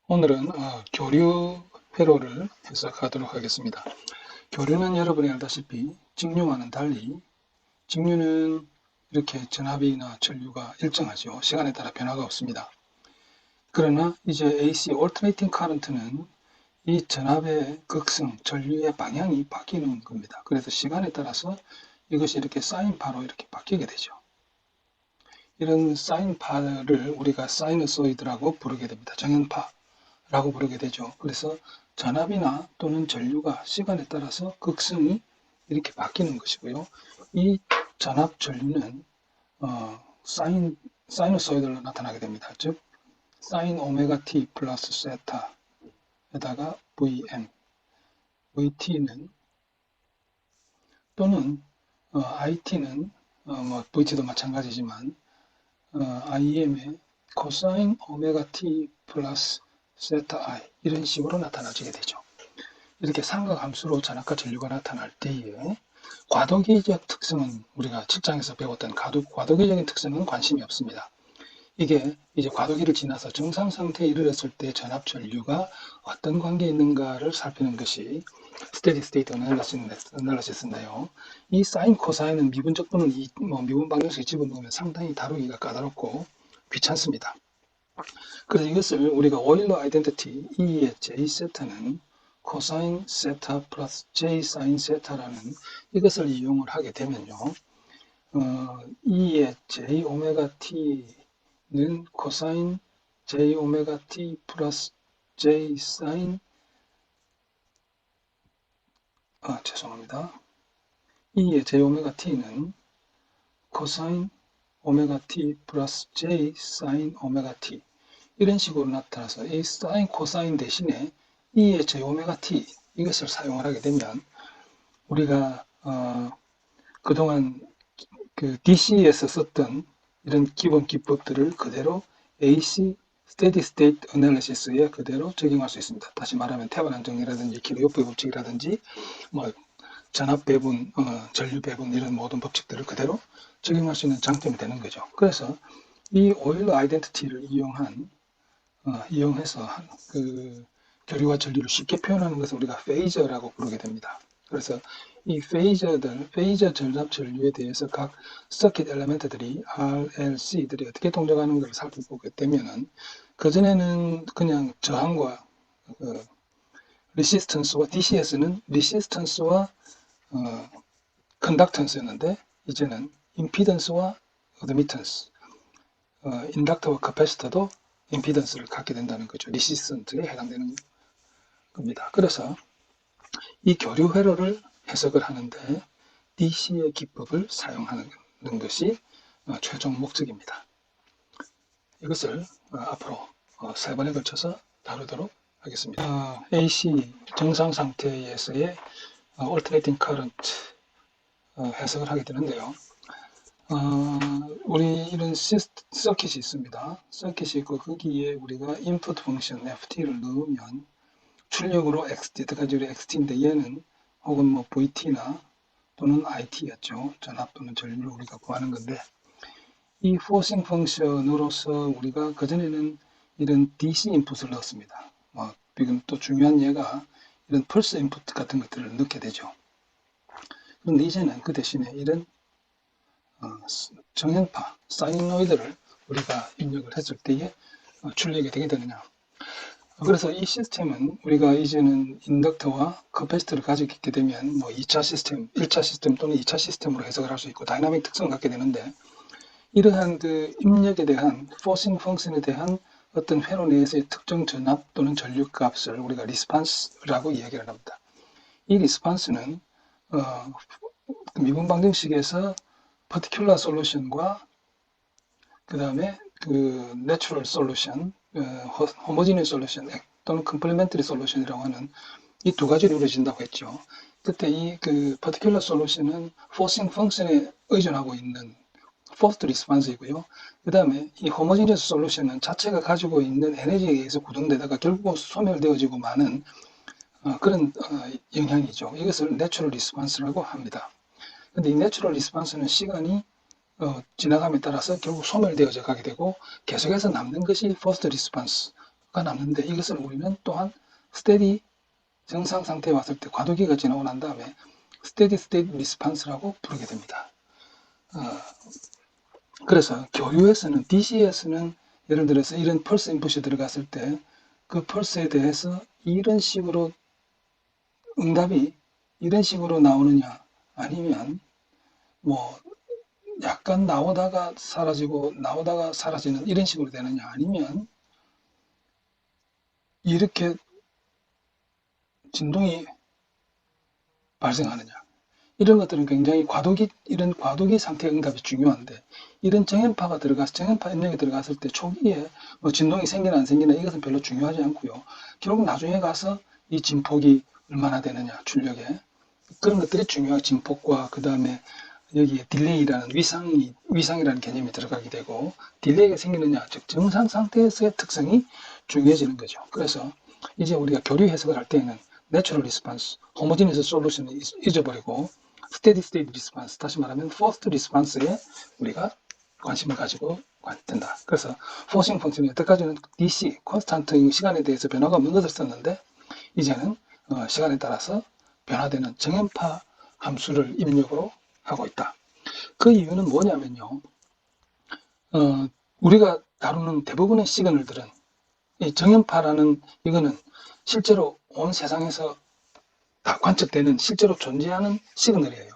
오늘은 교류 회로를 해석하도록 하겠습니다. 교류는 여러분이 알다시피 직류와는 달리 직류는 이렇게 전압이나 전류가 일정하죠. 시간에 따라 변화가 없습니다. 그러나 이제 AC Alternating Current는 이 전압의 극성, 전류의 방향이 바뀌는 겁니다. 그래서 시간에 따라서 이것이 이렇게 사인파로 이렇게 바뀌게 되죠. 이런 사인파를 우리가 사이너소이드라고 부르게 됩니다. 정연파라고 부르게 되죠. 그래서 전압이나 또는 전류가 시간에 따라서 극성이 이렇게 바뀌는 것이고요. 이 전압 전류는 사이너소이드로 나타나게 됩니다. 즉 사인 오메가 t 플러스 세타에다가 Vm, Vt는 또는 IT는 뭐 VT도 마찬가지지만 IM의 코사인 오메가 t 플러스 세타 I 이런 식으로 나타나지게 되죠. 이렇게 삼각함수로 전압과 전류가 나타날 때에 과도기적 특성은 우리가 7장에서 배웠던 과도기적인 특성은 관심이 없습니다. 이게 이제 과도기를 지나서 정상 상태에 이르렀을 때 전압 전류가 어떤 관계에 있는가를 살피는 것이 스테디 스테이트 어널리시스인데요. 이 사인 코사인은 미분적 또는 미분 방정식에 집어넣으면 상당히 다루기가 까다롭고 귀찮습니다. 그래서 이것을 우리가 오일러 아이덴티티 E의 J 세타는 코사인 세타 플러스 J 사인 세타라는 이것을 이용을 하게 되면요. E의 J 오메가 T는 코사인 J 오메가 T 플러스 J 사인 죄송합니다. E의 J 오메가 T는 코사인 오메가 T 플러스 J 사인 오메가 T 이런 식으로 나타나서 이 사인 코사인 대신에 E의 J 오메가 T 이것을 사용을 하게 되면 우리가 그동안 그 DC에서 썼던 이런 기본 기법들을 그대로 AC Steady State Analysis에 그대로 적용할 수 있습니다. 다시 말하면 태반 안정이라든지 기호요법의 법칙이라든지 뭐 전압 배분, 전류 배분 이런 모든 법칙들을 그대로 적용할 수 있는 장점이 되는 거죠. 그래서 이 오일러 아이덴티티를 이용해서 그 교류와 전류를 쉽게 표현하는 것을 우리가 페이저라고 부르게 됩니다. 그래서 이 페이저 전압 전류에 대해서 각 서킷 엘리멘트들이 RLC들이 어떻게 동작하는 것을 살펴보게 되면은 그전에는 그냥 저항과 리시스턴스와 DC에서는 리시스턴스와 컨덕턴스였는데 이제는 임피던스와 어드미턴스, 인덕터와 커패시터도 임피던스를 갖게 된다는 거죠. 리시스턴트에 해당되는 겁니다. 그래서 이 교류 회로를 해석을 하는데 DC의 기법을 사용하는 것이 최종 목적입니다. 이것을 앞으로 3번에 걸쳐서 다루도록 하겠습니다. AC 정상 상태에서의 Alternating Current 해석을 하게 되는데요. 우리 이런 서킷이 있습니다. 서킷이 있고 거기에 우리가 인풋 펑션 FT를 넣으면 출력으로 여태까지 우리 XT인데 얘는 혹은 뭐 VT나 또는 IT였죠. 전압 또는 전류를 우리가 구하는 건데 이 포싱 펑션으로서 우리가 그전에는 이런 DC 인풋을 넣었습니다. 지금 또 중요한 예가 이런 펄스 인풋 같은 것들을 넣게 되죠. 그런데 이제는 그 대신에 이런 정연파, 사이노이드를 우리가 입력을 했을 때에 출력이 되게 되느냐. 그래서 이 시스템은 우리가 이제는 인덕터와 커패시터를 가지고 있게 되면 뭐 2차 시스템, 1차 시스템 또는 2차 시스템으로 해석을 할 수 있고 다이나믹 특성을 갖게 되는데 이러한 그 입력에 대한 포싱 펑션에 대한 어떤 회로 내에서의 특정 전압 또는 전류 값을 우리가 리스판스라고 이야기를 합니다. 이 리스판스는 미분 방정식에서 particular solution과 그 다음에 그 natural solution, homogeneous solution 또는 complementary solution이라고 하는 이 두 가지로 이루어진다고 했죠. 그때 이 그 particular solution은 forcing function에 의존하고 있는 forced response이고요. 그 다음에 이 homogeneous solution은 자체가 가지고 있는 에너지에 의해서 구동되다가 결국 소멸되어지고 마는 그런 영향이죠. 이것을 natural response라고 합니다. 근데 이 내추럴 리스판스는 시간이 지나감에 따라서 결국 소멸되어져 가게 되고 계속해서 남는 것이 퍼스트 리스판스가 남는데 이것을 우리는 또한 스테디 정상 상태에 왔을 때 과도기가 지나고 난 다음에 스테디 스테이트 리스판스라고 부르게 됩니다. 그래서 교류에서는 DC에서는 예를 들어서 이런 펄스 인풋이 들어갔을 때 그 펄스에 대해서 이런 식으로 응답이 이런 식으로 나오느냐 아니면 뭐 약간 나오다가 사라지고 나오다가 사라지는 이런 식으로 되느냐 아니면 이렇게 진동이 발생하느냐 이런 것들은 굉장히 이런 과도기 상태 응답이 중요한데 이런 정연파 입력이 들어갔을 때 초기에 뭐 진동이 생기나 안 생기나 이것은 별로 중요하지 않고요. 결국 나중에 가서 이 진폭이 얼마나 되느냐 출력에 그런 것들이 중요한 진폭과 그 다음에 여기에 딜레이라는 위상이라는 개념이 들어가게 되고 딜레이가 생기느냐 즉 정상 상태에서의 특성이 중요해지는 거죠. 그래서 이제 우리가 교류 해석을 할 때에는 내추럴 리스판스, 호모지니스 솔루션을 잊어버리고 스테디 스테이트 리스판스, 다시 말하면 포스트 리스판스에 우리가 관심을 가지고 된다. 그래서 포싱 펑션이 여태까지는 DC, 콘스탄트 시간에 대해서 변화가 없는 것을 썼는데 이제는 시간에 따라서 변화되는 정연파 함수를 입력으로 하고 있다. 그 이유는 뭐냐면요. 우리가 다루는 대부분의 시그널들은 이 정연파라는 이거는 실제로 온 세상에서 다 관측되는 실제로 존재하는 시그널이에요.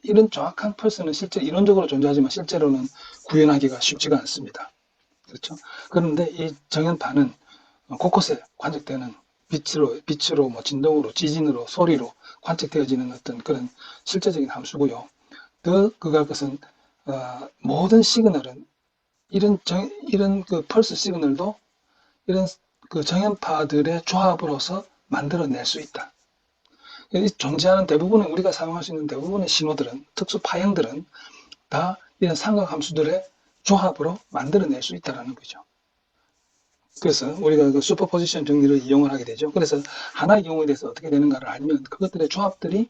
이런 정확한 펄스는 실제 이론적으로 존재하지만 실제로는 구현하기가 쉽지가 않습니다. 그렇죠? 그런데 이 정연파는 곳곳에 관측되는 빛으로 뭐 진동으로, 지진으로, 소리로 관측되어지는 어떤 그런 실제적인 함수고요. 더 그가 것은 모든 시그널은 이런 그 펄스 시그널도 이런 그 정연파들의 조합으로서 만들어낼 수 있다. 존재하는 대부분의 우리가 사용할 수 있는 대부분의 신호들은 특수 파형들은 다 이런 삼각함수들의 조합으로 만들어낼 수 있다는 거죠. 그래서 우리가 그 슈퍼포지션 정리를 이용을 하게 되죠. 그래서 하나의 경우에 대해서 어떻게 되는가를 알면 그것들의 조합들이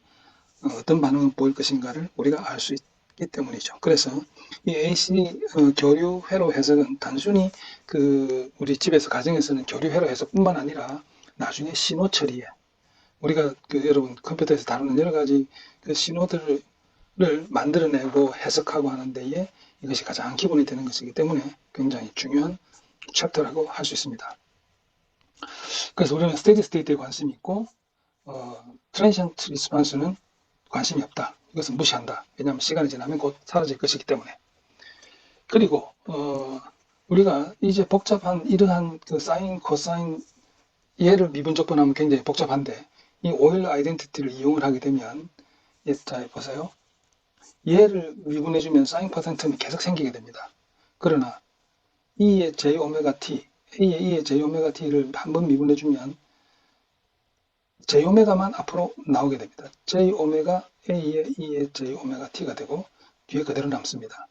어떤 반응을 보일 것인가를 우리가 알 수 있기 때문이죠. 그래서 이 AC 교류 회로 해석은 단순히 그 우리 집에서 가정에서는 교류 회로 해석뿐만 아니라 나중에 신호 처리에 우리가 그 여러분 컴퓨터에서 다루는 여러 가지 그 신호들을 만들어내고 해석하고 하는 데에 이것이 가장 기본이 되는 것이기 때문에 굉장히 중요한 챕터라고 할 수 있습니다. 그래서 우리는 스테디 스테이트에 관심이 있고 트랜시언트 리스판스는 관심이 없다. 이것은 무시한다. 왜냐하면 시간이 지나면 곧 사라질 것이기 때문에. 그리고 우리가 이제 복잡한 이러한 그 사인, 코사인 얘를 미분적분하면 굉장히 복잡한데 이 오일러 아이덴티티를 이용을 하게 되면 자 보세요. 얘를 미분해주면 사인 퍼센트는 계속 생기게 됩니다. 그러나 E의 j 오메가 t, A의 j 오메가 t를 한번 미분해주면 j 오메가만 앞으로 나오게 됩니다. j 오메가 A의 E의 j 오메가 t가 되고 뒤에 그대로 남습니다.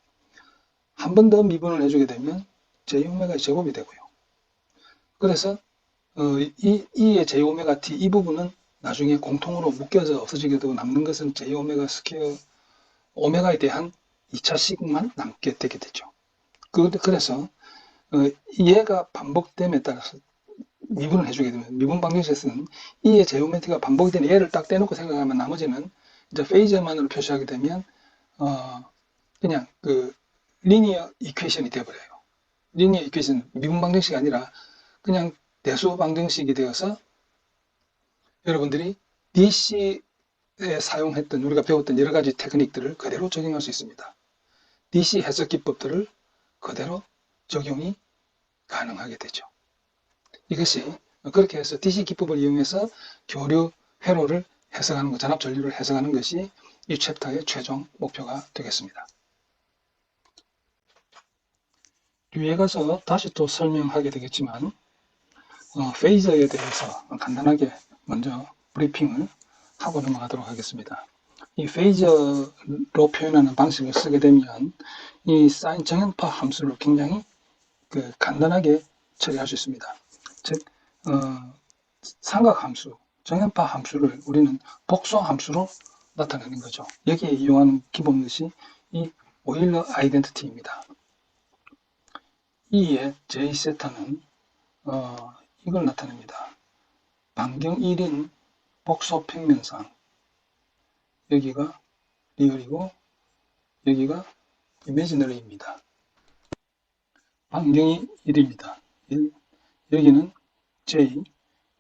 한 번 더 미분을 해주게 되면 j 오메가 제곱이 되고요. 그래서 E의 j 오메가 t 이 부분은 나중에 공통으로 묶여서 없어지게 되고 남는 것은 j 오메가 스퀘어 오메가에 대한 2차 식만 남게 되게 되죠. 그래서 얘가 반복됨에 따라서 미분을 해주게 되면 미분 방정식에서는 E의 제오메트리가 반복이 되는 얘를 딱 떼놓고 생각하면 나머지는 이제 페이저만으로 표시하게 되면 그냥 그 리니어 이퀘이션이 되어버려요. 리니어 이퀘이션 미분 방정식이 아니라 그냥 대수 방정식이 되어서 여러분들이 DC에 사용했던 우리가 배웠던 여러 가지 테크닉들을 그대로 적용할 수 있습니다. DC 해석 기법들을 그대로 적용이 가능하게 되죠. 이것이 그렇게 해서 DC 기법을 이용해서 교류 회로를 해석하는 것, 전압 전류를 해석하는 것이 이 챕터의 최종 목표가 되겠습니다. 뒤에 가서 다시 또 설명하게 되겠지만 페이저에 대해서 간단하게 먼저 브리핑을 하고 넘어가도록 하겠습니다. 이 페이저로 표현하는 방식을 쓰게 되면 이 사인 정연파 함수를 굉장히 간단하게 처리할 수 있습니다. 즉 삼각함수, 정연파 함수를 우리는 복수함수로 나타내는 거죠. 여기에 이용하는 기본 것이 이 오일러 아이덴티티입니다. E의 J세타는 이걸 나타냅니다. 반경 1인 복소 평면상. 여기가 리얼이고 여기가 이미지너리입니다. 반경이 1입니다. 1, 여기는 J,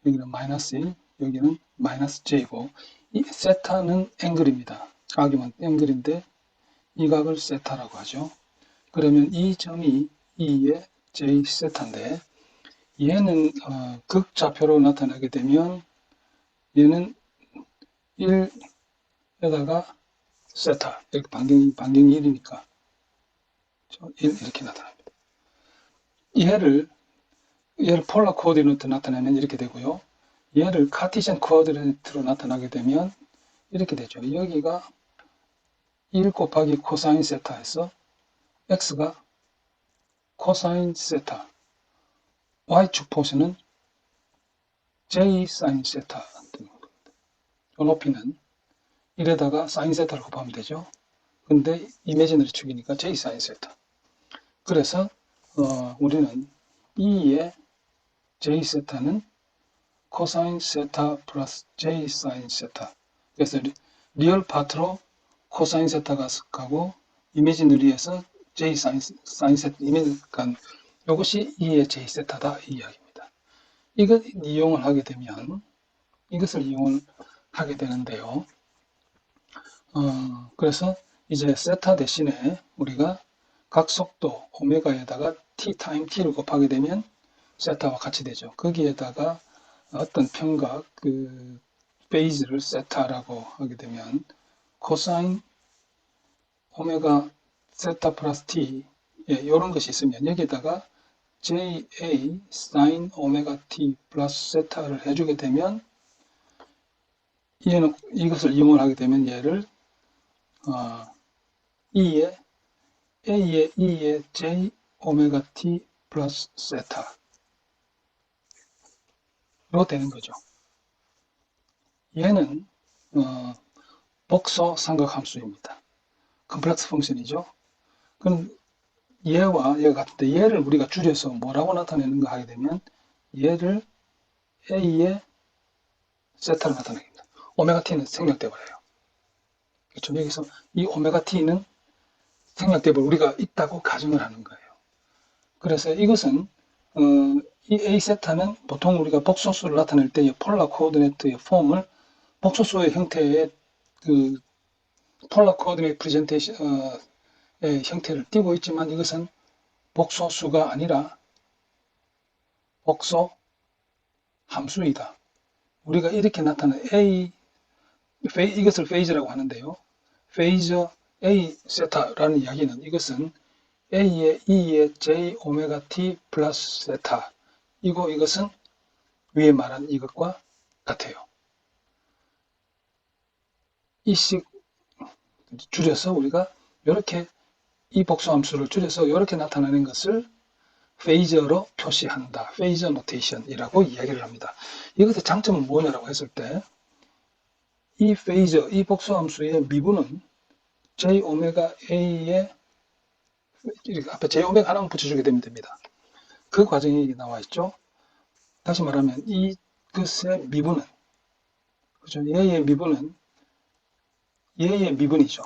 여기는 마이너스 1, 여기는 마이너스 J고 이 세타는 앵글입니다. 각이면 앵글인데 이 각을 세타라고 하죠. 그러면 이 점이 2의 J 세타인데 얘는 극좌표로 나타나게 되면 얘는 1에다가 세타, 이렇게 반경이 1이니까 1 이렇게 나타납니다. 얘를 폴라 코오디네이트 나타내면 이렇게 되고요. 얘를 카티젠 코오디네이트로 나타나게 되면 이렇게 되죠. 여기가 1 곱하기 코사인 세타에서 x가 코사인 세타, y축 포션은 j 사인 세타, 높이는 1에다가 사인 세타를 곱하면 되죠. 근데 이미지너리 축이니까 j 사인 세타. 그래서 우리는 2의 j 세타는 코사인 세타 플러스 j 사인 세타. 그래서 리얼 파트로 코사인 세타가 가고 이미지너리에서 j 사인 세타, 그러니까 이것이 2의 j 세타다 이 이야기입니다. 이것 이용을 하게 되면 이것을 이용을 하게 되는데요. 그래서 이제 세타 대신에 우리가 각 속도 오메가에다가 t 타임 t를 곱하게 되면 세타와 같이 되죠. 거기에다가 어떤 평각 페이즈를 세타라고 하게 되면 코사인 오메가 세타 플러스 t 이런 것이 있으면 여기다가 JA 사인 오메가 t 플러스 세타를 해주게 되면 얘는 이것을 이용을 하게 되면 얘를 2의 A의 J 오메가 t 플러스 세타로 되는 거죠. 얘는 복소 삼각함수입니다. 컴플렉스 펑션이죠. 그럼 얘와 얘가 같은데 얘를 우리가 줄여서 뭐라고 나타내는가 하게 되면 얘를 A의 세타로 나타내겠습니다. 오메가 t는 생략돼 버려요. 그렇죠? 여기서 이 오메가 t는 생략돼 버려 우리가 있다고 가정을 하는 거예요. 그래서 이것은 이 A 세타는 보통 우리가 복소수를 나타낼 때의 폴라 코오디네이트의 폼을 복소수의 형태의 폴라 코오디네이트 프레젠테이션의 형태를 띠고 있지만 이것은 복소수가 아니라 복소 함수이다. 우리가 이렇게 나타낸 이것을 페이즈라고 하는데요. 페이저 A 세타라는 이야기는 이것은 A의 2의 J 오메가 T 플러스 세타 이것은 위에 말한 이것과 같아요. 이식 줄여서 우리가 이렇게 이 복수함수를 줄여서 이렇게 나타나는 것을 페이저로 표시한다. 페이저 노테이션이라고 이야기를 합니다. 이것의 장점은 뭐냐라고 했을 때 이 페이저, 이 복수함수의 미분은 J 오메가 A의 앞에 J 오메가 하나만 붙여주게 되면 됩니다. 그 과정이 나와 있죠. 다시 말하면 이것의 미분은 그렇죠? 얘의 미분은 얘의 미분이죠.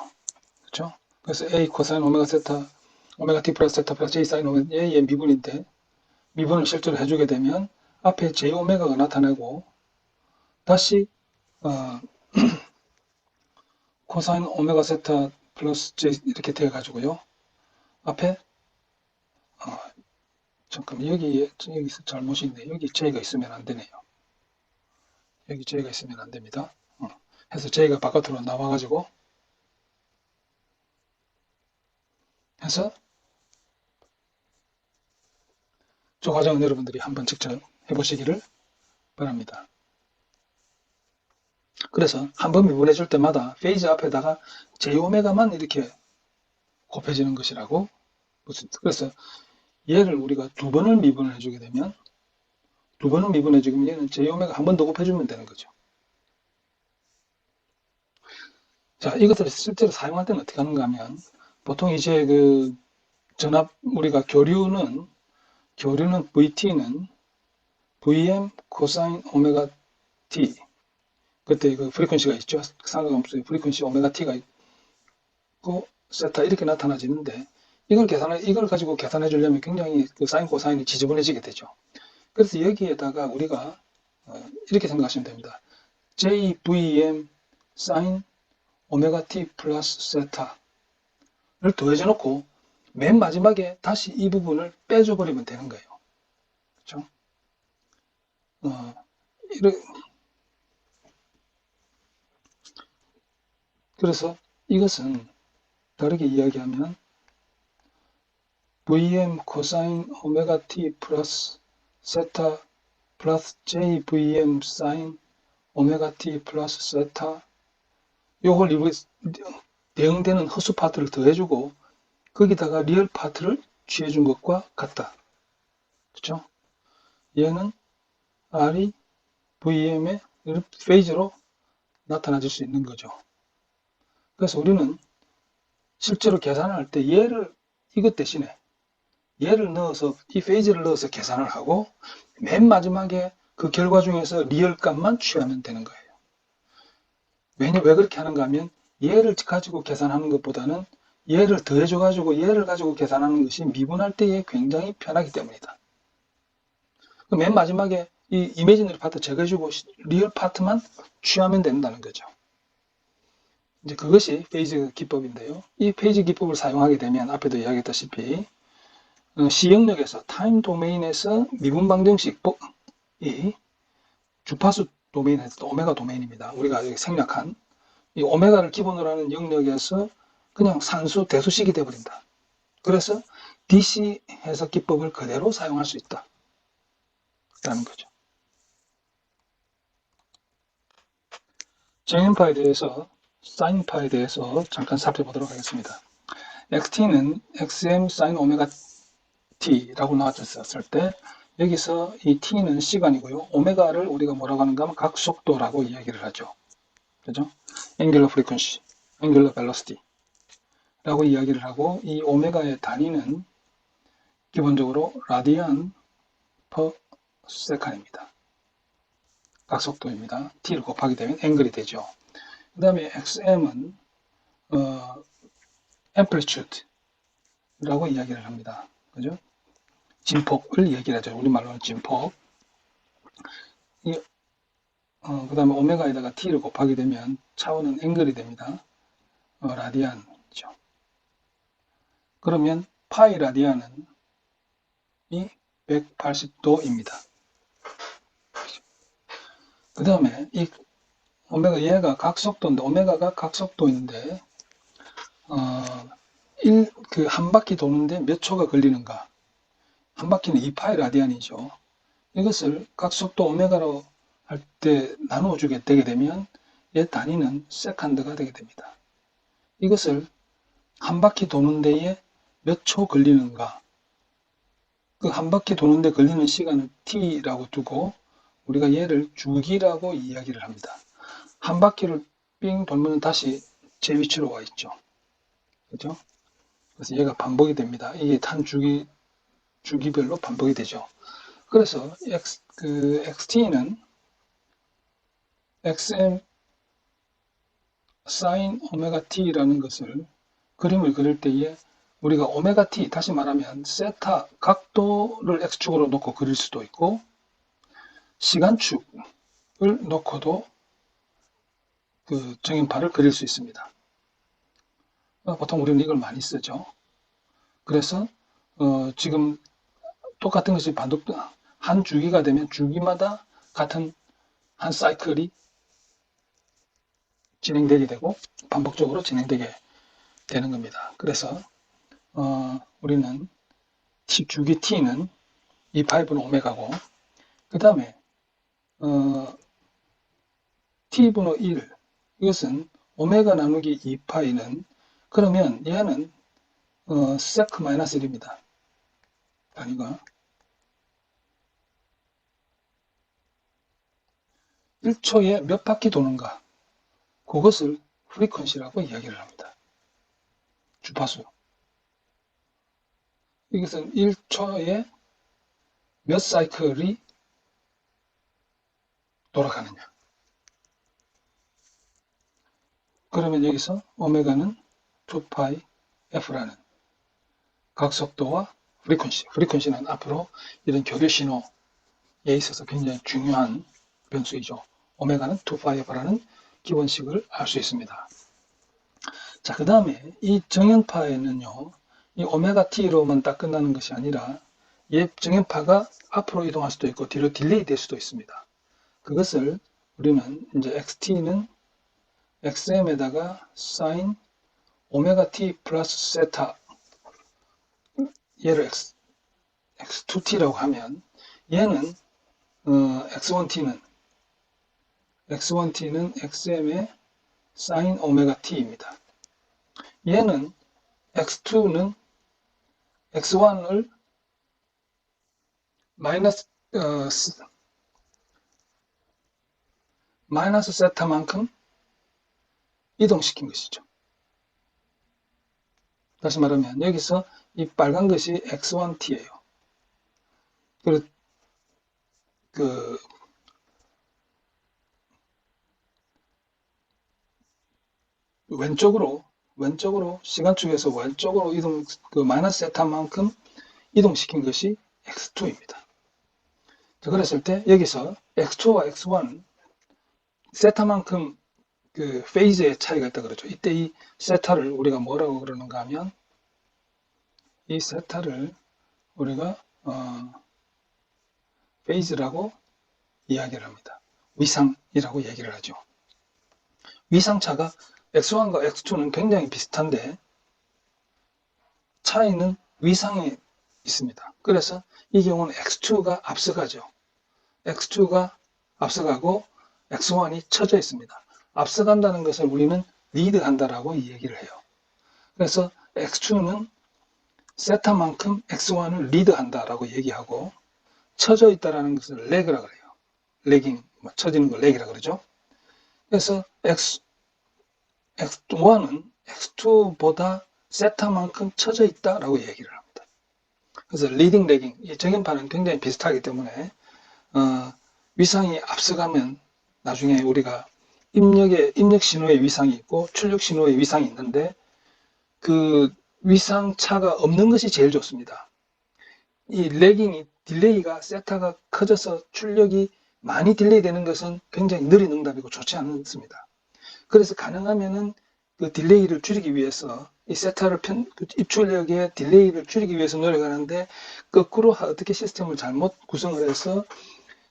그렇죠? 그래서 A 코사인 오메가 세타 오메가 t 플러스 세타 플러스 j 사인 오메가 얘의 미분인데 미분을 실제로 해주게 되면 앞에 j 오메가가 나타나고 다시 코사인 오메가 세타 플러스 j 이렇게 되어 가지고요. 앞에 잠깐 여기서 잘못이 있네. 여기 j가 있으면 안 되네요. 여기 j가 있으면 안 됩니다. 해서 j가 바깥으로 나와 가지고 해서 저 과정은 여러분들이 한번 직접 해보시기를 바랍니다. 그래서 한번 미분해 줄 때마다 페이즈 앞에다가 J오메가만 이렇게 곱해지는 것이라고. 그래서 얘를 우리가 두 번을 미분을 해주게 되면 두 번을 미분해 주면 얘는 J오메가 한 번 더 곱해주면 되는 거죠. 자, 이것들을 실제로 사용할 때는 어떻게 하는가 하면 보통 이제 전압 우리가 교류는 VT는 Vm 코사인 오메가 t, 그때 그 프리퀀시가 있죠. 상관없어요. 프리퀀시 오메가 t가 있고 세타 이렇게 나타나지는데, 이걸 가지고 계산해 주려면 굉장히 그 사인 코사인이 지저분해지게 되죠. 그래서 여기에다가 우리가 이렇게 생각하시면 됩니다. JVM 사인 오메가 t 플러스 세타를 더해줘 놓고 맨 마지막에 다시 이 부분을 빼줘 버리면 되는 거예요. 그렇죠? 그래서 이것은 다르게 이야기하면 Vm 코사인 오메가 t 플러스 세타 플러스 JVM 사인 오메가 t 플러스 세타, 요걸 대응되는 허수 파트를 더해주고 거기다가 리얼 파트를 취해준 것과 같다. 그렇죠? 얘는 R이 Vm의 페이지로 나타나질 수 있는 거죠. 그래서 우리는 실제로 계산할 때 얘를 이것 대신에 얘를 넣어서 이 페이지를 넣어서 계산을 하고 맨 마지막에 그 결과 중에서 리얼 값만 취하면 되는 거예요. 왜 그렇게 하는가 하면 얘를 가지고 계산하는 것보다는 얘를 더해줘 가지고 얘를 가지고 계산하는 것이 미분할 때에 굉장히 편하기 때문이다. 맨 마지막에 이 이미지너리 파트 제거해주고 리얼 파트만 취하면 된다는 거죠. 이제 그것이 페이지 기법인데요. 이 페이지 기법을 사용하게 되면 앞에도 이야기했다시피 C 영역에서 타임 도메인에서 미분 방정식이 주파수 도메인에서 오메가 도메인입니다. 우리가 여기 생략한 이 오메가를 기본으로 하는 영역에서 그냥 산수 대수식이 되어버린다. 그래서 DC 해석 기법을 그대로 사용할 수 있다 라는 거죠. 정연파에 대해서, 사인파에 대해서 잠깐 살펴보도록 하겠습니다. XT는 XM sin 오메가 T라고 나왔었을 때 여기서 이 T는 시간이고요. 오메가를 우리가 뭐라고 하는가 하면 각속도라고 이야기를 하죠. 그죠? Angular frequency, Angular velocity 라고 이야기를 하고, 이 오메가의 단위는 기본적으로 라디안 per second입니다. 각속도입니다. T를 곱하게 되면 앵글이 되죠. 그 다음에 XM은 amplitude라고 이야기를 합니다. 그죠? 진폭을 얘기를 하죠. 우리말로는 진폭. 그 다음에 오메가에다가 t를 곱하게 되면 차원은 앵글이 됩니다. 라디안이죠. 그러면 파이 라디안은 이 180도입니다. 그 다음에 이 오메가, 얘가 각속도인데, 오메가가 각속도인데, 한 바퀴 도는데 몇 초가 걸리는가? 한 바퀴는 2파이 라디안이죠. 이것을 각속도 오메가로 할 때 나누어주게 되게 되면 얘 단위는 세컨드가 되게 됩니다. 이것을 한 바퀴 도는 데에 몇 초 걸리는가? 그 한 바퀴 도는데 걸리는 시간을 t라고 두고 우리가 얘를 주기라고 이야기를 합니다. 한 바퀴를 삥 돌면 다시 제 위치로 와 있죠. 그죠? 그래서 얘가 반복이 됩니다. 이게 한 주기별로 반복이 되죠. 그래서 XT는 XM sin 오메가 t라는 것을 그림을 그릴 때에 우리가 오메가 t, 다시 말하면 세타 각도를 x축으로 놓고 그릴 수도 있고 시간축을 놓고도 그 정연파를 그릴 수 있습니다. 보통 우리는 이걸 많이 쓰죠. 그래서 지금 똑같은 것이 한 주기가 되면 주기마다 같은 한 사이클이 진행되게 되고 반복적으로 진행되게 되는 겁니다. 그래서 우리는 주기 t는 2파이분 오메가고, 그 다음에 t분의 1, 이것은 오메가 나누기 2파이는, 그러면 얘는 sec 마이너스 1입니다. 단위가 1초에 몇 바퀴 도는가, 그것을 프리퀀시라고 이야기를 합니다. 주파수. 이것은 1초에 몇 사이클이 돌아가느냐. 그러면 여기서 오메가는 2파이 f라는 각속도와 프리퀀시는 앞으로 이런 교류 신호에 있어서 굉장히 중요한 변수이죠. 오메가는 2파이 f라는 기본식을 알 수 있습니다. 자, 그 다음에 이 정연파에는요, 이 오메가 t로만 딱 끝나는 것이 아니라 얘 정연파가 앞으로 이동할 수도 있고 뒤로 딜레이 될 수도 있습니다. 그것을 우리는 이제 xt는 xm에다가 sin 오메가 t 플러스 세타, 얘를 x2t라고 하면 얘는 x1t는 xm의 sin 오메가 t입니다. 얘는 x2는 x1을 마이너스 세타만큼 이동시킨 것이죠. 다시 말하면 여기서 이 빨간 것이 x1t예요. 그 왼쪽으로 시간축에서 왼쪽으로 이동, 마이너스 세타만큼 이동시킨 것이 x2입니다. 자, 그랬을 때 여기서 x2와 x1 세타만큼 그 페이즈의 차이가 있다 그러죠. 이때 이 세타를 우리가 뭐라고 그러는가 하면 이 세타를 우리가 페이즈라고 이야기를 합니다. 위상이라고 얘기를 하죠. 위상차가 x1과 x2는 굉장히 비슷한데 차이는 위상에 있습니다. 그래서 이 경우는 x2가 앞서가죠. x2가 앞서가고 x1이 쳐져 있습니다. 앞서간다는 것을 우리는 리드한다라고 얘기를 해요. 그래서 x2는 세타만큼 x1을 리드한다라고 얘기하고 쳐져 있다라는 것을 렉이라 그래요. 렉잉, 쳐지는 걸 렉이라 그러죠. 그래서 x1은 x2보다 세타만큼 쳐져 있다라고 얘기를 합니다. 그래서 리딩, 렉잉, 이 정연파는 굉장히 비슷하기 때문에 위상이 앞서가면 나중에 우리가 입력 신호의 위상이 있고 출력 신호의 위상이 있는데 그 위상차가 없는 것이 제일 좋습니다. 이 렉잉이 딜레이가 세타가 커져서 출력이 많이 딜레이 되는 것은 굉장히 느린 응답이고 좋지 않습니다. 그래서 가능하면은 그 딜레이를 줄이기 위해서 이 세타를 입출력의 딜레이를 줄이기 위해서 노력하는데 거꾸로 어떻게 시스템을 잘못 구성을 해서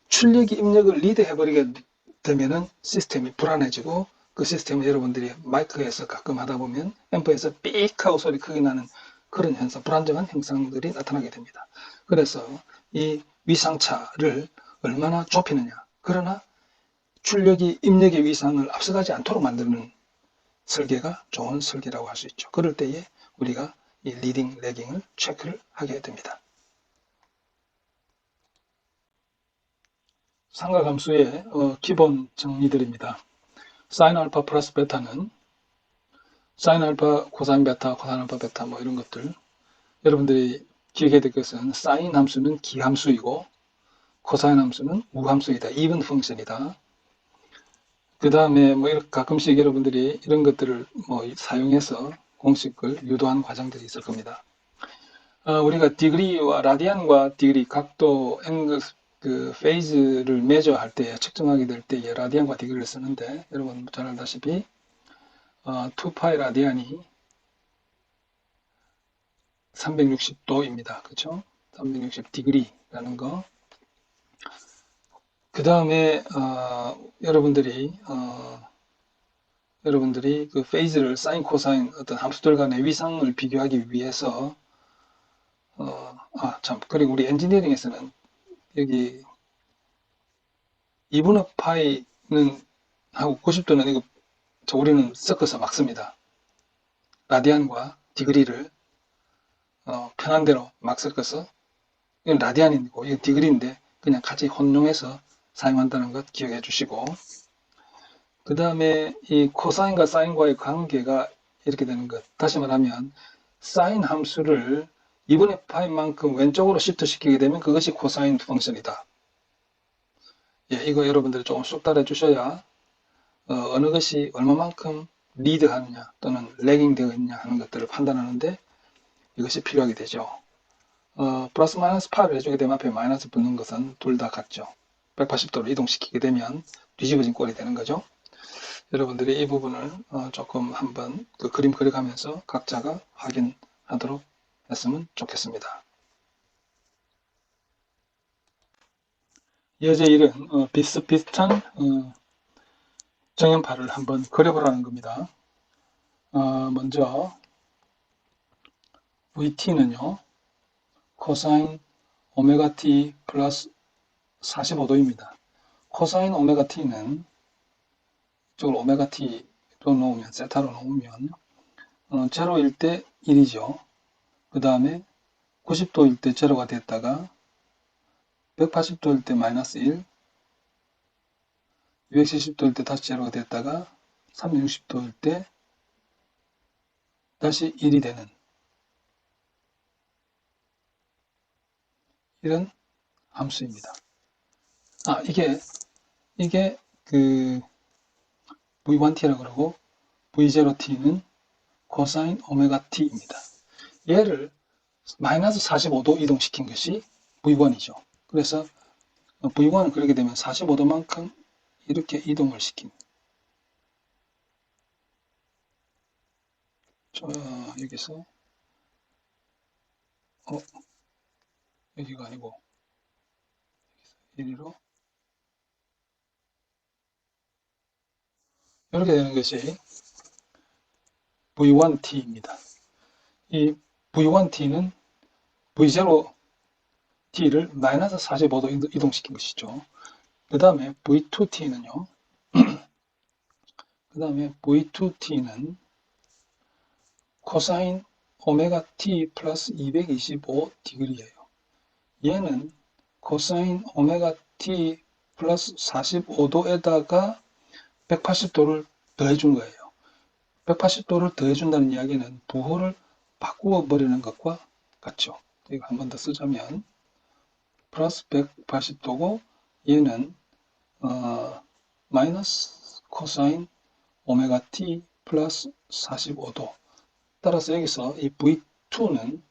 출력이 입력을 리드해버리게 되면은 시스템이 불안해지고 그 시스템을 여러분들이 마이크에서 가끔 하다 보면 앰프에서 삑 하고 소리 크게 나는 그런 현상, 불안정한 현상들이 나타나게 됩니다. 그래서 이 위상차를 얼마나 좁히느냐, 그러나 출력이 입력의 위상을 앞서가지 않도록 만드는 설계가 좋은 설계라고 할 수 있죠. 그럴 때에 우리가 이 리딩, 레깅을 체크를 하게 됩니다. 상가함수의 기본 정리들입니다. 사인 알파 플러스 베타는 사인 알파, 코사인 베타, 코사인 알파 베타 뭐 이런 것들 여러분들이 기억해야 될 것은 사인 함수는 기함수이고 코사인 함수는 우함수이다. 이븐 펑션이다. 그 다음에 뭐 가끔씩 여러분들이 이런 것들을 뭐 사용해서 공식을 유도한 과정들이 있을 겁니다. 우리가 디그리와 라디안과 디그리 각도 앵글 그 페이즈를 메저할 때 측정하게 될 때 라디안과 디그리를 쓰는데 여러분 잘 알다시피 2파이 라디안이 360도입니다. 그렇죠? 360 디그리라는 거. 그 다음에 여러분들이 그 페이즈를 사인, 코사인 어떤 함수들 간의 위상을 비교하기 위해서 그리고 우리 엔지니어링에서는 여기 2분의 파이는 하고 90도는 이거 우리는 섞어서 막 씁니다. 라디안과 디그리를 편한 대로 막 섞어서 이건 라디안이고 이건 디그리인데 그냥 같이 혼용해서 사용한다는 것 기억해 주시고 그 다음에 이 코사인과 사인과의 관계가 이렇게 되는 것. 다시 말하면 사인 함수를 2분의 파이만큼 왼쪽으로 시프트 시키게 되면 그것이 코사인 펑션이다. 예, 이거 여러분들이 조금 쑥 따라 주셔야 어느 것이 얼마만큼 리드하느냐 또는 래깅 되어 있느냐 하는 것들을 판단하는데 이것이 필요하게 되죠. 플러스 마이너스 8을 해주게 되면 앞에 마이너스 붙는 것은 둘 다 같죠. 180도로 이동시키게 되면 뒤집어진 꼴이 되는 거죠. 여러분들이 이 부분을 조금 한번 그 그림 그려가면서 각자가 확인하도록 했으면 좋겠습니다. 이어져 일은 비슷비슷한 정연파를 한번 그려보라는 겁니다. 먼저 VT는요, 코사인 오메가 t 플러스 45도입니다. 코사인 오메가 t는 이쪽을 오메가 t로 놓으면, 세타로 놓으면, 0일 때 1이죠. 그 다음에 90도일 때 제로가 됐다가, 180도일 때 마이너스 1, 270도일 때 다시 제로가 됐다가, 360도일 때 다시 1이 되는 이런 함수입니다. 이게 그 V1t라고 그러고 V0t는 코사인 오메가 t입니다. 얘를 마이너스 45도 이동시킨 것이 V1이죠. 그래서 V1은 그렇게 되면 45도만큼 이렇게 이동을 시킨. 여기서 여기가 아니고 1로 이렇게 되는 것이 V1t입니다. 이 V1t는 V0t를 마이너스 45도 이동시킨 것이죠. 그 다음에 V2t는요. 그 다음에 V2t는 코사인 오메가 t 플러스 225 디그리예요. 얘는 코사인 오메가 t 플러스 45도에다가 180도를 더해준 거예요. 180도를 더해준다는 이야기는 부호를 바꾸어 버리는 것과 같죠. 이거 한 번 더 쓰자면 플러스 180도고 얘는 마이너스 코사인 오메가 t 플러스 45도. 따라서 여기서 이 V2는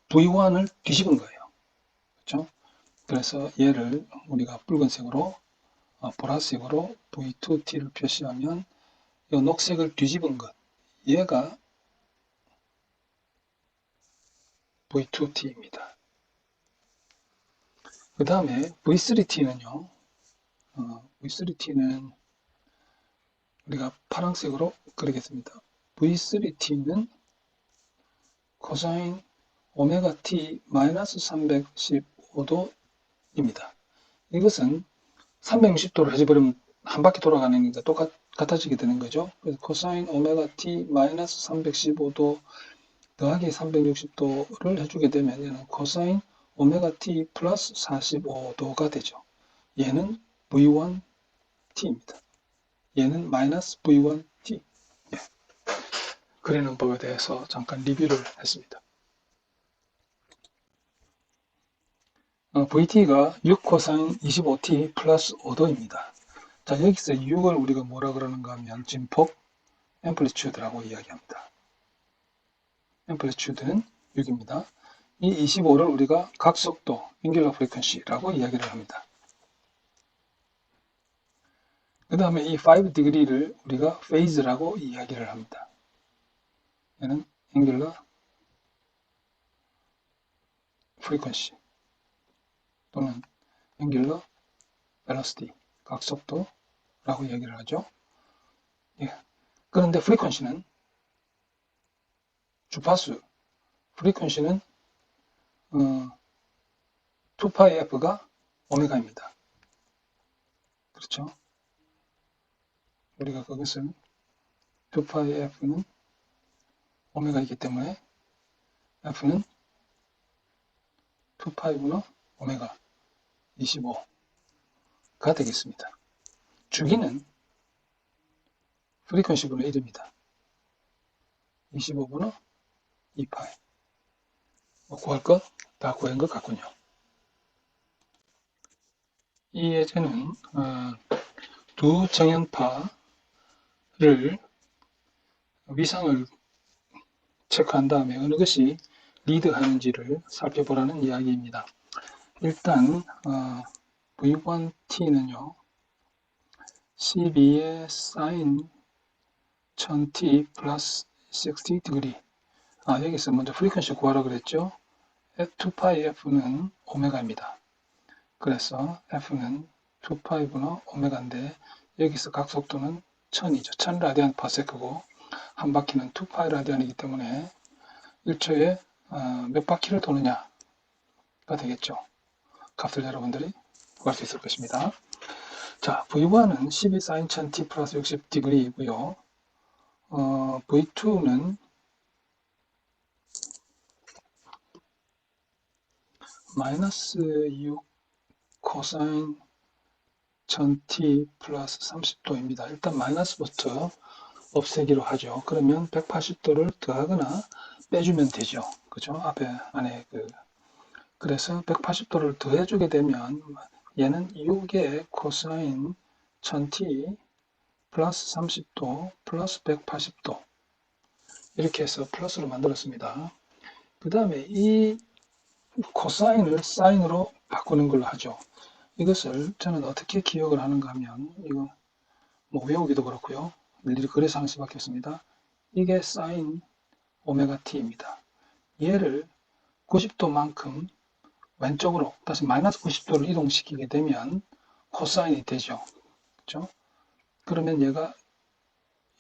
V1을 뒤집은 거예요. 그렇죠? 그래서 얘를 우리가 붉은색으로 보라색으로 V2t를 표시하면 이 녹색을 뒤집은 것, 얘가 V2t입니다. 그 다음에 V3t는요. V3t는 우리가 파란색으로 그리겠습니다. V3t는 코사인 오메가 t 마이너스 315도입니다. 이것은 360도로 해줘버리면 한 바퀴 돌아가는 게 똑같아지게 되는 거죠. 그래서 코사인 오메가 t 마이너스 315도 더하기 360도를 해주게 되면 얘는 코사인 오메가 t 플러스 45도가 되죠. 얘는 V1t입니다. 얘는 마이너스 V1t. 예. 그리는 법에 대해서 잠깐 리뷰를 했습니다. VT가 6 코사인 25t 플러스 5도입니다. 자, 여기서 6을 우리가 뭐라 그러는가 하면 진폭 앰플리튜드라고 이야기합니다. 앰플리튜드는 6입니다. 이 25를 우리가 각속도 앵귤러 프리퀀시라고 이야기를 합니다. 그 다음에 이 5degree를 우리가 phase라고 이야기를 합니다. 얘는 앵귤러 프리퀀시 또는 앵귤러 벨로시티, 각속도라고 이야기를 하죠. 예. 그런데 프리퀀시는 주파수, 프리퀀시는 2파이f가 오메가입니다. 그렇죠? 우리가 그것을 2파이f는 오메가이기 때문에 f는 2파이분의 오메가 25가 되겠습니다. 주기는 프리퀀시분의 1입니다. 25분의 2파이. 구할 것 다 구한 것 같군요. 이 예제는 두 정연파를 위상을 체크한 다음에 어느 것이 리드하는지를 살펴보라는 이야기입니다. 일단 V1t는요, 12의 sin 1000t 플러스 60° 여기서 먼저 프리퀀시 구하라 그랬죠. 2πf는 오메가입니다. 그래서 f는 2π분의 오메가인데 여기서 각속도는 1000이죠. 1000 라디안 퍼 세크고 한 바퀴는 2π 라디안이기 때문에 1초에 몇 바퀴를 도느냐가 되겠죠. 값을 여러분들이 구할 수 있을 것입니다. 자, V1은 12 sin 1000t 플러스 60°이고요. V2는 마이너스 6 코사인 1000t 플러스 30도입니다. 일단 마이너스부터 없애기로 하죠. 그러면 180도를 더하거나 빼주면 되죠. 그죠? 안에 그래서 180도를 더해주게 되면 얘는 6의 코사인 1000t 플러스 30도 플러스 180도 이렇게 해서 플러스로 만들었습니다. 그 다음에 이 코사인을 사인으로 바꾸는 걸로 하죠. 이것을 저는 어떻게 기억을 하는가 하면 이거 뭐 외우기도 그렇고요. 일일이 그래서 하는 수밖에 없습니다. 이게 사인 오메가 t입니다. 얘를 90도만큼 왼쪽으로 다시 마이너스 90도를 이동시키게 되면 코사인이 되죠. 그렇죠? 그러면 얘가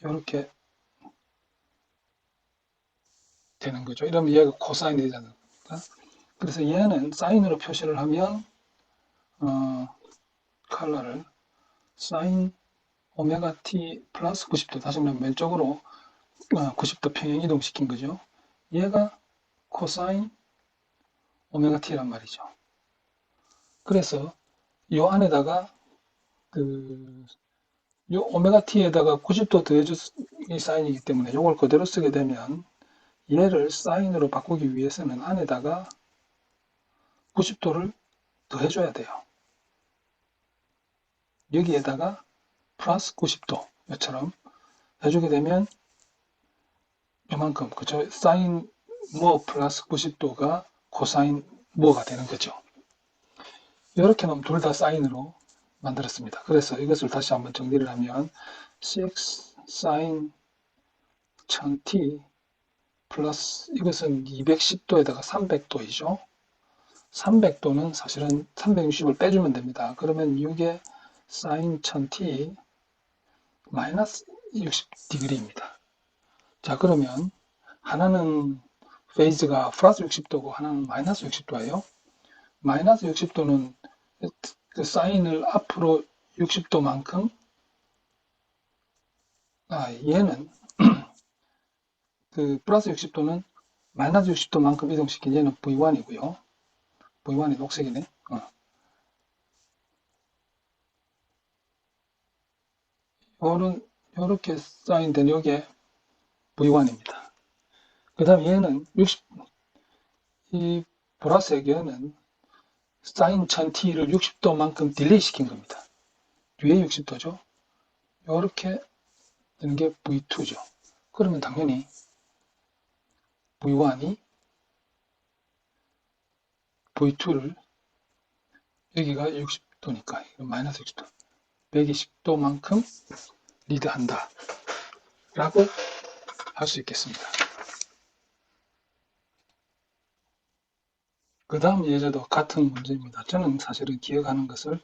이렇게 되는 거죠. 이러면 얘가 코사인이 되잖아요. 그래서 얘는 사인으로 표시를 하면 컬러를 사인 오메가 t 플러스 90도 다시 말하면 왼쪽으로 90도 평행 이동시킨 거죠. 얘가 코사인 오메가 t란 말이죠. 그래서 이 안에다가 이 오메가 t에다가 90도 더해준 이 사인이기 때문에 이걸 그대로 쓰게 되면 얘를 사인으로 바꾸기 위해서는 안에다가 90도를 더해줘야 돼요. 여기에다가 플러스 90도 이처럼 해주게 되면 이만큼 그죠? 사인 뭐 플러스 90도가 코사인 뭐가 되는 거죠. 이렇게 놓으면 둘 다 사인으로 만들었습니다. 그래서 이것을 다시 한번 정리를 하면 6 sin 1000t 플러스 이것은 210도에다가 300도이죠. 300도는 사실은 360을 빼주면 됩니다. 그러면 6의 sin 1000t 마이너스 60°입니다. 자, 그러면 하나는 페이즈가 플러스 60도고 하나는 마이너스 60도예요. 마이너스 60도는 그 사인을 앞으로 60도만큼 얘는 그 플러스 60도는 마이너스 60도만큼 이동시킨 얘는 V1이고요. V1이 녹색이네. 요렇게 사인된 요게 V1입니다. 그 다음에 얘는 이 보라색 얘는 사인 1000t를 60도만큼 딜레이 시킨 겁니다. 뒤에 60도죠. 요렇게 되는 게 V2죠. 그러면 당연히 V1이 V2를 여기가 60도니까 마이너스 60도 120도만큼 리드한다 라고 할 수 있겠습니다. 그 다음 예제도 같은 문제입니다. 저는 사실은 기억하는 것을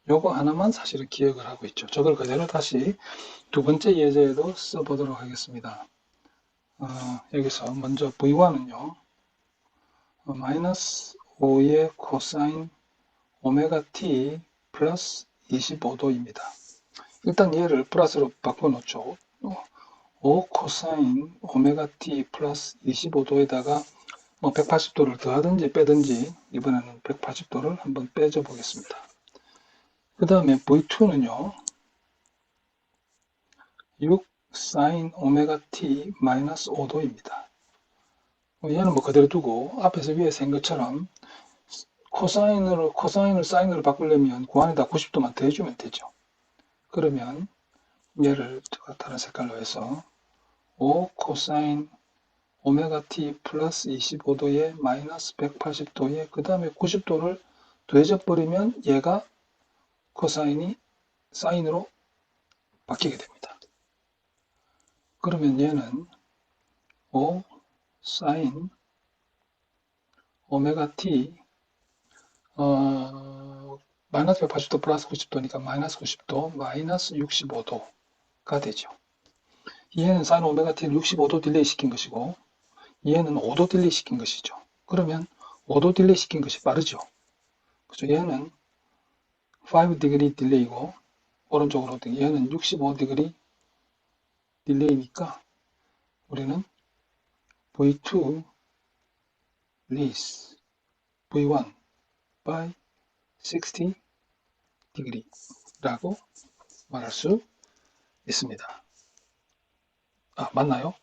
요거 하나만 사실은 기억을 하고 있죠. 저걸 그대로 다시 두 번째 예제에도 써보도록 하겠습니다. 여기서 먼저 V1은요 마이너스 5의 코사인 오메가 t 플러스 25도입니다. 일단 얘를 플러스로 바꿔놓죠. 5 코사인 오메가 t 플러스 25도에다가 180도를 더하든지 빼든지 이번에는 180도를 한번 빼줘 보겠습니다. 그 다음에 V2는요 6 sin 오메가 t 마이너스 5도입니다. 얘는 뭐 그대로 두고 앞에서 위에 센 것처럼 코사인을 사인으로 바꾸려면 그 안에다 90도만 더해주면 되죠. 그러면 얘를 다른 색깔로 해서 5 코사인 오메가 t 플러스 25도에 마이너스 180도에 그 다음에 90도를 더해져 버리면 얘가 코사인이 사인으로 바뀌게 됩니다. 그러면 얘는 5 사인 오메가 t 마이너스 180도 플러스 90도니까 마이너스 90도 마이너스 65도가 되죠. 얘는 사인 오메가 t를 65도 딜레이 시킨 것이고 얘는 5도 딜레이 시킨 것이죠. 그러면 5도 딜레이 시킨 것이 빠르죠. 그죠? 얘는 5디그리 딜레이고 오른쪽으로 얘는 65디그리 딜레이니까 우리는 V2 leads V1 by 60 degree라고 말할 수 있습니다. 맞나요?